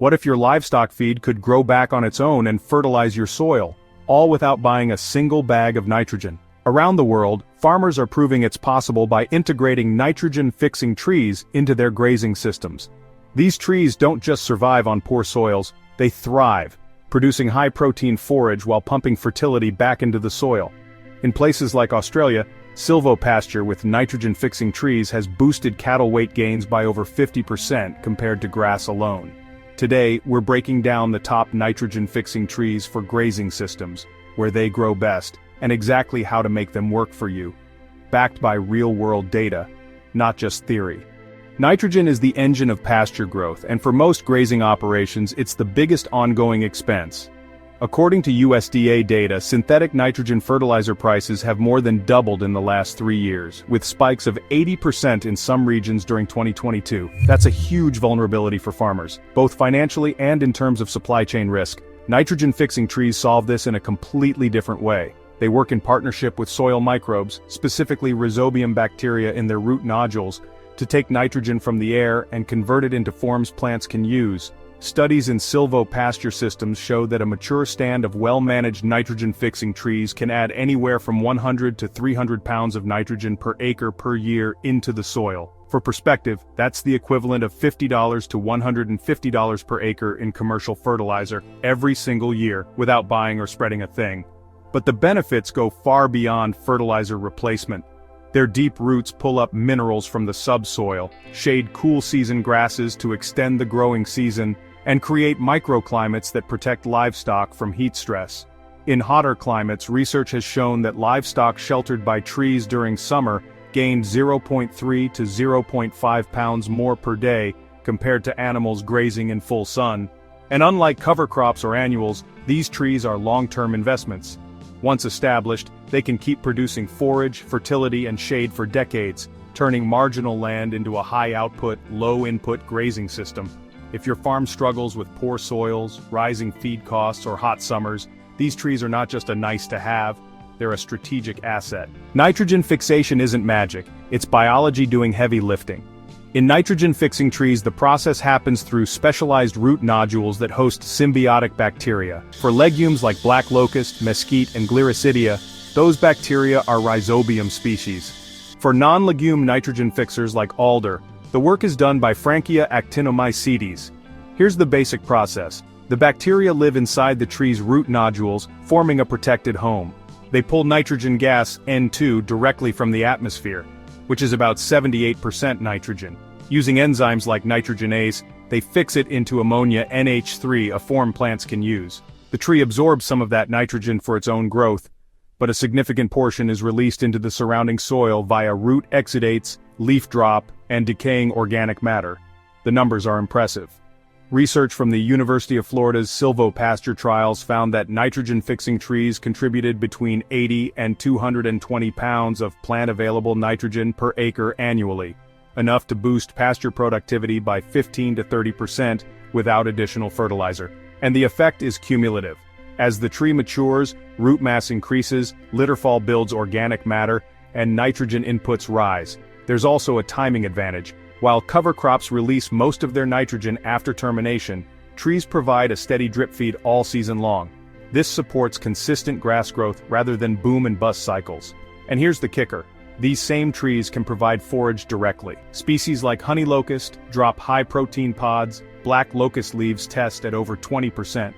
What if your livestock feed could grow back on its own and fertilize your soil, all without buying a single bag of nitrogen? Around the world, farmers are proving it's possible by integrating nitrogen-fixing trees into their grazing systems. These trees don't just survive on poor soils, they thrive, producing high-protein forage while pumping fertility back into the soil. In places like Australia, silvopasture with nitrogen-fixing trees has boosted cattle weight gains by over 50% compared to grass alone. Today, we're breaking down the top nitrogen-fixing trees for grazing systems, where they grow best, and exactly how to make them work for you. Backed by real-world data, not just theory. Nitrogen is the engine of pasture growth, and for most grazing operations, it's the biggest ongoing expense. According to USDA data, synthetic nitrogen fertilizer prices have more than doubled in the last 3 years, with spikes of 80% in some regions during 2022. That's a huge vulnerability for farmers, both financially and in terms of supply chain risk. Nitrogen-fixing trees solve this in a completely different way. They work in partnership with soil microbes, specifically rhizobium bacteria in their root nodules, to take nitrogen from the air and convert it into forms plants can use. Studies in silvopasture systems show that a mature stand of well-managed nitrogen-fixing trees can add anywhere from 100 to 300 pounds of nitrogen per acre per year into the soil. For perspective, that's the equivalent of $50 to $150 per acre in commercial fertilizer every single year without buying or spreading a thing. But the benefits go far beyond fertilizer replacement. Their deep roots pull up minerals from the subsoil, shade cool season grasses to extend the growing season, and create microclimates that protect livestock from heat stress. In hotter climates, research has shown that livestock sheltered by trees during summer gained 0.3 to 0.5 pounds more per day compared to animals grazing in full sun. And unlike cover crops or annuals, these trees are long-term investments. Once established, they can keep producing forage, fertility, and shade for decades, turning marginal land into a high-output, low-input grazing system. If your farm struggles with poor soils, rising feed costs, or hot summers, these trees are not just a nice-to-have, they're a strategic asset. Nitrogen fixation isn't magic, it's biology doing heavy lifting. In nitrogen-fixing trees, the process happens through specialized root nodules that host symbiotic bacteria. For legumes like black locust, mesquite, and gliricidia, those bacteria are rhizobium species. For non-legume nitrogen fixers like alder, the work is done by Frankia actinomycetes. Here's the basic process. The bacteria live inside the tree's root nodules, forming a protected home. They pull nitrogen gas, N2, directly from the atmosphere, which is about 78% nitrogen. Using enzymes like nitrogenase, they fix it into ammonia NH3, a form plants can use. The tree absorbs some of that nitrogen for its own growth, but a significant portion is released into the surrounding soil via root exudates, leaf drop, and decaying organic matter. The numbers are impressive. Research from the University of Florida's silvopasture trials found that nitrogen-fixing trees contributed between 80 and 220 pounds of plant-available nitrogen per acre annually, enough to boost pasture productivity by 15 to 30% without additional fertilizer. And the effect is cumulative. As the tree matures, root mass increases, litterfall builds organic matter, and nitrogen inputs rise. There's also a timing advantage. While cover crops release most of their nitrogen after termination, trees provide a steady drip feed all season long. This supports consistent grass growth rather than boom and bust cycles. And here's the kicker. These same trees can provide forage directly. Species like honey locust drop high-protein pods, black locust leaves test at over 20%.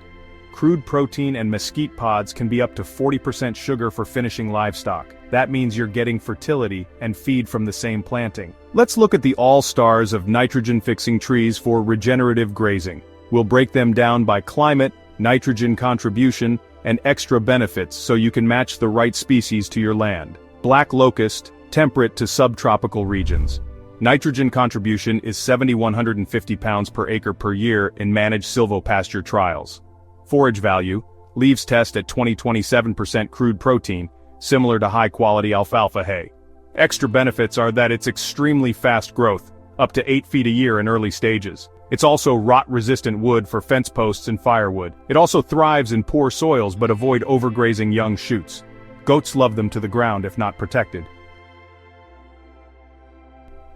Crude protein and mesquite pods can be up to 40% sugar for finishing livestock. That means you're getting fertility and feed from the same planting. Let's look at the all-stars of nitrogen-fixing trees for regenerative grazing. We'll break them down by climate, nitrogen contribution, and extra benefits so you can match the right species to your land. Black locust, temperate to subtropical regions. Nitrogen contribution is 7,150 pounds per acre per year in managed silvopasture trials. Forage value, leaves test at 27% crude protein, similar to high-quality alfalfa hay. Extra benefits are that it's extremely fast growth, up to 8 feet a year in early stages. It's also rot-resistant wood for fence posts and firewood. It also thrives in poor soils but avoid overgrazing young shoots. Goats love them to the ground if not protected.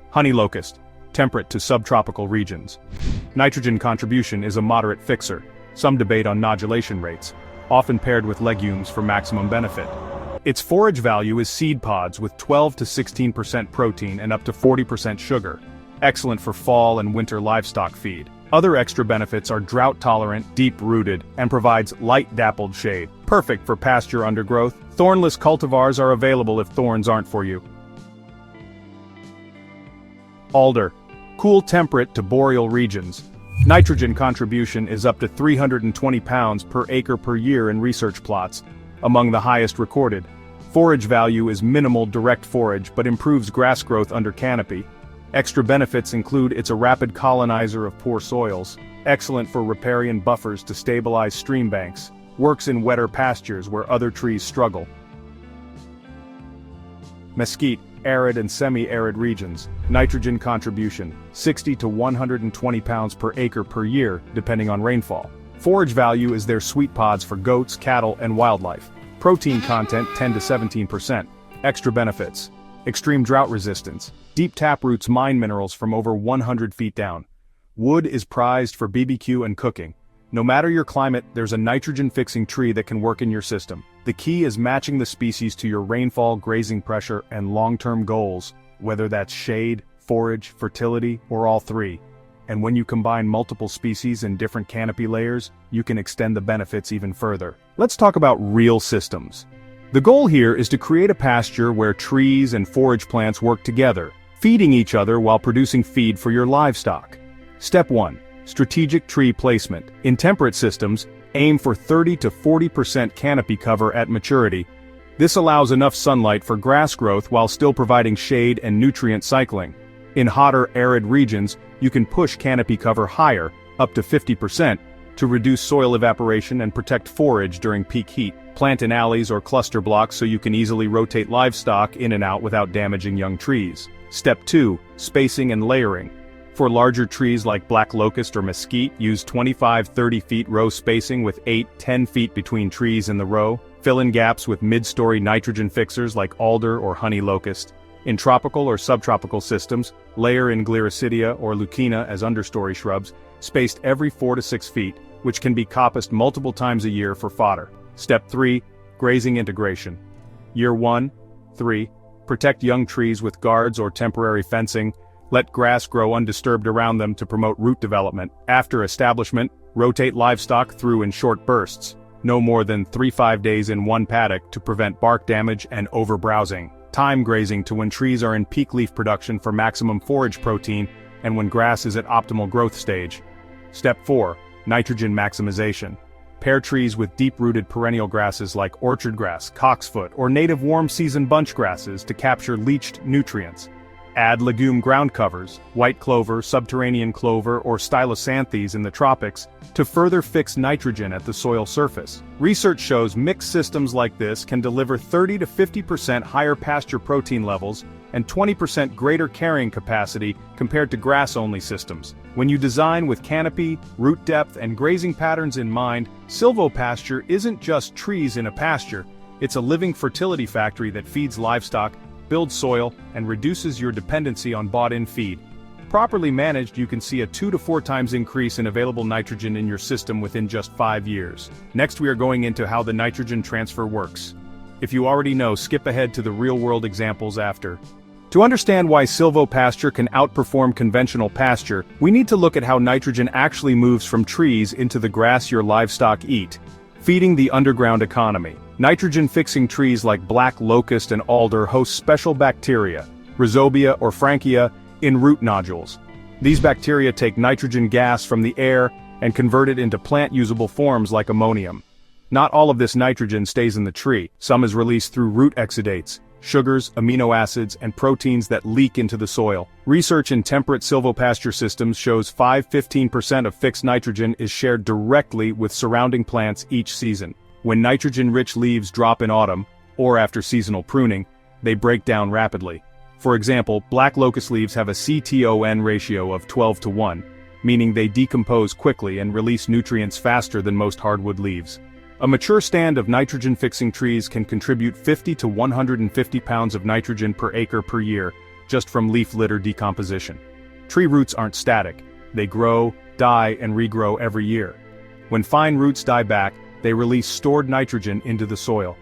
Honey locust, temperate to subtropical regions. Nitrogen contribution is a moderate fixer. Some debate on nodulation rates, often paired with legumes for maximum benefit. Its forage value is seed pods with 12 to 16% protein and up to 40% sugar. Excellent for fall and winter livestock feed. Other extra benefits are drought-tolerant, deep-rooted, and provides light dappled shade. Perfect for pasture undergrowth. Thornless cultivars are available if thorns aren't for you. Alder. Cool temperate to boreal regions. Nitrogen contribution is up to 320 pounds per acre per year in research plots, among the highest recorded. Forage value is minimal direct forage but improves grass growth under canopy. Extra benefits include it's a rapid colonizer of poor soils, excellent for riparian buffers to stabilize stream banks, works in wetter pastures where other trees struggle. Mesquite, arid and semi-arid regions. Nitrogen contribution, 60 to 120 pounds per acre per year, depending on rainfall. Forage value is their sweet pods for goats, cattle, and wildlife. Protein content 10 to 17%. Extra benefits. Extreme drought resistance. Deep taproots mine minerals from over 100 feet down. Wood is prized for BBQ and cooking. No matter your climate, there's a nitrogen-fixing tree that can work in your system. The key is matching the species to your rainfall, grazing pressure, and long-term goals, whether that's shade, forage, fertility, or all three. And when you combine multiple species in different canopy layers, you can extend the benefits even further. Let's talk about real systems. The goal here is to create a pasture where trees and forage plants work together, feeding each other while producing feed for your livestock. Step 1. Strategic tree placement. In temperate systems, aim for 30 to 40% canopy cover at maturity. This allows enough sunlight for grass growth while still providing shade and nutrient cycling. In hotter, arid regions, you can push canopy cover higher, up to 50%, to reduce soil evaporation and protect forage during peak heat. Plant in alleys or cluster blocks so you can easily rotate livestock in and out without damaging young trees. Step 2. Spacing and layering. For larger trees like black locust or mesquite, use 25-30 feet row spacing with 8-10 feet between trees in the row. Fill in gaps with mid-story nitrogen fixers like alder or honey locust. In tropical or subtropical systems, layer in gliricidia or leucaena as understory shrubs, spaced every 4 to 6 feet, which can be coppiced multiple times a year for fodder. Step 3. Grazing integration. Year 1, 3. Protect young trees with guards or temporary fencing. Let grass grow undisturbed around them to promote root development. After establishment, rotate livestock through in short bursts, no more than 3-5 days in one paddock to prevent bark damage and overbrowsing. Time grazing to when trees are in peak leaf production for maximum forage protein and when grass is at optimal growth stage. Step 4. Nitrogen maximization. Pair trees with deep-rooted perennial grasses like orchard grass, cocksfoot, or native warm-season bunch grasses to capture leached nutrients. Add legume ground covers, white clover, subterranean clover, or stylosanthes in the tropics to further fix nitrogen at the soil surface. Research shows mixed systems like this can deliver 30 to 50% higher pasture protein levels and 20% greater carrying capacity compared to grass-only systems. When you design with canopy, root depth, and grazing patterns in mind, silvopasture isn't just trees in a pasture, it's a living fertility factory that feeds livestock, builds soil, and reduces your dependency on bought-in feed. Properly managed, you can see a 2 to 4 times increase in available nitrogen in your system within just 5 years. Next, we are going into how the nitrogen transfer works. If you already know, skip ahead to the real-world examples after. To understand why silvopasture can outperform conventional pasture, we need to look at how nitrogen actually moves from trees into the grass your livestock eat. Feeding the underground economy. Nitrogen-fixing trees like black locust and alder host special bacteria, rhizobia or frankia, in root nodules. These bacteria take nitrogen gas from the air and convert it into plant-usable forms like ammonium. Not all of this nitrogen stays in the tree. Some is released through root exudates, sugars, amino acids, and proteins that leak into the soil. Research in temperate silvopasture systems shows 5–15% of fixed nitrogen is shared directly with surrounding plants each season. When nitrogen-rich leaves drop in autumn, or after seasonal pruning, they break down rapidly. For example, black locust leaves have a C/T/O/N ratio of 12:1, meaning they decompose quickly and release nutrients faster than most hardwood leaves. A mature stand of nitrogen-fixing trees can contribute 50 to 150 pounds of nitrogen per acre per year, just from leaf litter decomposition. Tree roots aren't static. They grow, die and regrow every year. When fine roots die back, they release stored nitrogen into the soil.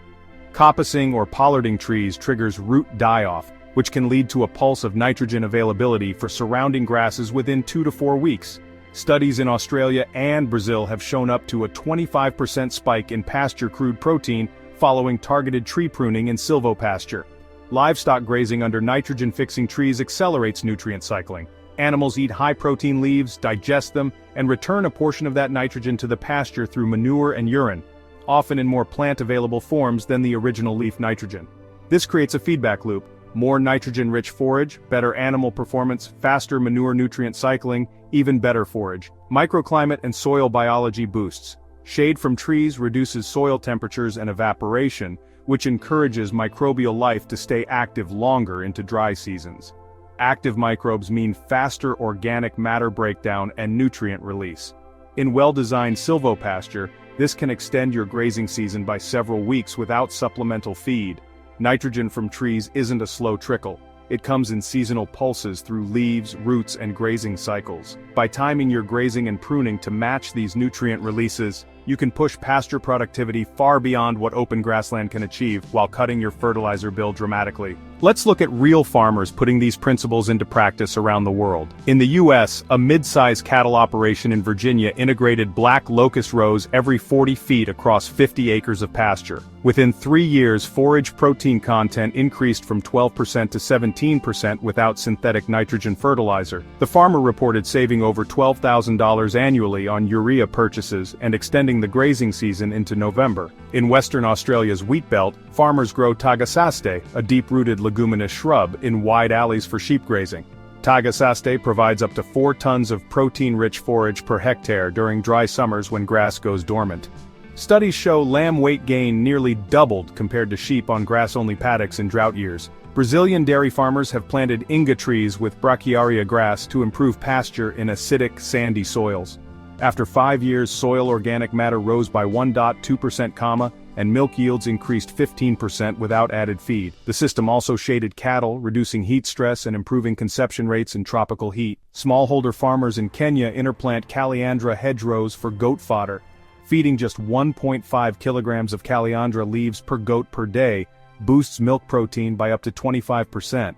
Coppicing or pollarding trees triggers root die-off, which can lead to a pulse of nitrogen availability for surrounding grasses within 2 to 4 weeks. Studies in Australia and Brazil have shown up to a 25% spike in pasture crude protein following targeted tree pruning in silvopasture. Livestock grazing under nitrogen-fixing trees accelerates nutrient cycling. Animals eat high-protein leaves, digest them, and return a portion of that nitrogen to the pasture through manure and urine, often in more plant-available forms than the original leaf nitrogen. This creates a feedback loop: more nitrogen-rich forage, better animal performance, faster manure nutrient cycling, even better forage. Microclimate and soil biology boosts. Shade from trees reduces soil temperatures and evaporation, which encourages microbial life to stay active longer into dry seasons. Active microbes mean faster organic matter breakdown and nutrient release. In well-designed silvopasture, this can extend your grazing season by several weeks without supplemental feed. Nitrogen from trees isn't a slow trickle. It comes in seasonal pulses through leaves, roots, and grazing cycles. By timing your grazing and pruning to match these nutrient releases, you can push pasture productivity far beyond what open grassland can achieve while cutting your fertilizer bill dramatically. Let's look at real farmers putting these principles into practice around the world. In the US, a mid-sized cattle operation in Virginia integrated black locust rows every 40 feet across 50 acres of pasture. Within 3 years, forage protein content increased from 12% to 17% without synthetic nitrogen fertilizer. The farmer reported saving over $12,000 annually on urea purchases and extending the grazing season into November. In Western Australia's wheat belt, farmers grow tagasaste, a deep-rooted leguminous shrub, in wide alleys for sheep grazing. Tagasaste provides up to 4 tons of protein-rich forage per hectare during dry summers when grass goes dormant. Studies show lamb weight gain nearly doubled compared to sheep on grass-only paddocks in drought years. Brazilian dairy farmers have planted inga trees with brachiaria grass to improve pasture in acidic, sandy soils. After 5 years, soil organic matter rose by 1.2%, and milk yields increased 15% without added feed. The system also shaded cattle, reducing heat stress and improving conception rates in tropical heat. Smallholder farmers in Kenya interplant Caliandra hedgerows for goat fodder. Feeding just 1.5 kilograms of Caliandra leaves per goat per day boosts milk protein by up to 25%.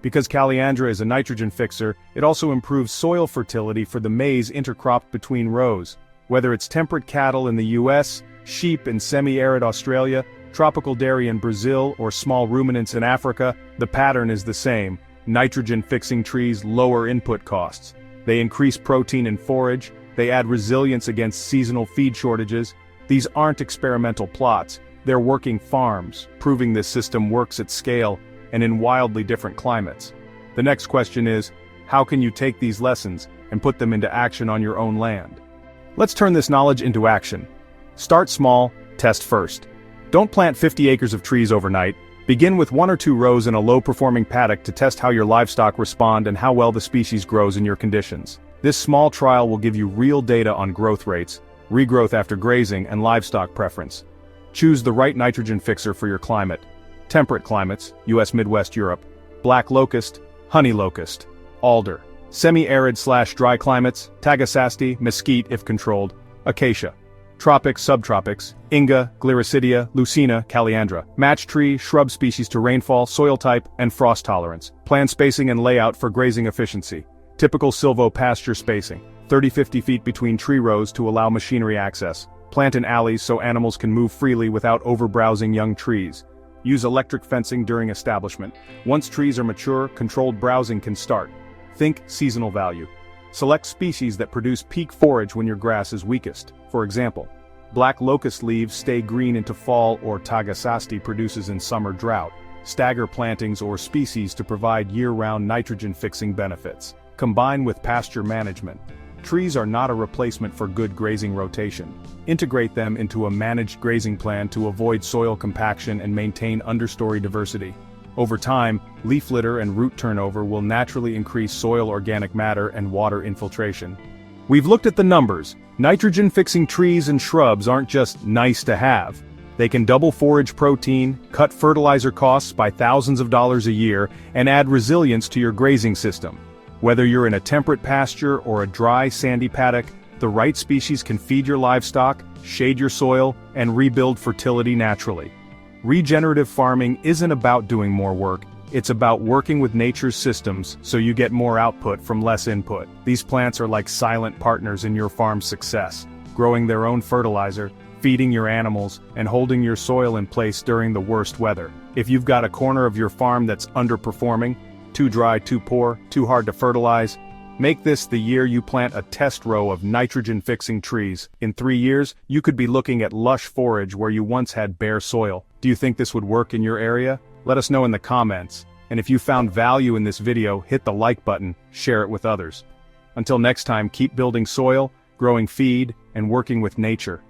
Because Caliandra is a nitrogen fixer, it also improves soil fertility for the maize intercropped between rows. Whether it's temperate cattle in the US, sheep in semi-arid Australia, tropical dairy in Brazil, or small ruminants in Africa, the pattern is the same. Nitrogen-fixing trees lower input costs. They increase protein in forage, they add resilience against seasonal feed shortages. These aren't experimental plots, they're working farms, proving this system works at scale and in wildly different climates. The next question is, how can you take these lessons and put them into action on your own land? Let's turn this knowledge into action. Start small, test first. Don't plant 50 acres of trees overnight. Begin with 1 or 2 rows in a low-performing paddock to test how your livestock respond and how well the species grows in your conditions. This small trial will give you real data on growth rates, regrowth after grazing, and livestock preference. Choose the right nitrogen fixer for your climate. Temperate climates, US Midwest Europe, black locust, honey locust, alder. Semi-arid/dry climates, tagasaste, mesquite if controlled, acacia. Tropics, subtropics, inga, gliricidia, lucina, caliandra. Match tree, shrub species to rainfall, soil type, and frost tolerance. Plan spacing and layout for grazing efficiency. Typical silvopasture spacing, 30-50 feet between tree rows to allow machinery access. Plant in alleys so animals can move freely without overbrowsing young trees. Use electric fencing during establishment. Once trees are mature, controlled browsing can start. Think seasonal value. Select species that produce peak forage when your grass is weakest. For example, black locust leaves stay green into fall, or tagasaste produces in summer drought. Stagger plantings or species to provide year-round nitrogen-fixing benefits. Combine with pasture management. Trees are not a replacement for good grazing rotation. Integrate them into a managed grazing plan to avoid soil compaction and maintain understory diversity. Over time, leaf litter and root turnover will naturally increase soil organic matter and water infiltration. We've looked at the numbers. Nitrogen-fixing trees and shrubs aren't just nice to have. They can double forage protein, cut fertilizer costs by thousands of dollars a year, and add resilience to your grazing system. Whether you're in a temperate pasture or a dry, sandy paddock, the right species can feed your livestock, shade your soil, and rebuild fertility naturally. Regenerative farming isn't about doing more work, it's about working with nature's systems so you get more output from less input. These plants are like silent partners in your farm's success, growing their own fertilizer, feeding your animals, and holding your soil in place during the worst weather. If you've got a corner of your farm that's underperforming, too dry, too poor, too hard to fertilize, make this the year you plant a test row of nitrogen-fixing trees. In 3 years, you could be looking at lush forage where you once had bare soil. Do you think this would work in your area? Let us know in the comments. And if you found value in this video, hit the like button, share it with others. Until next time, keep building soil, growing feed, and working with nature.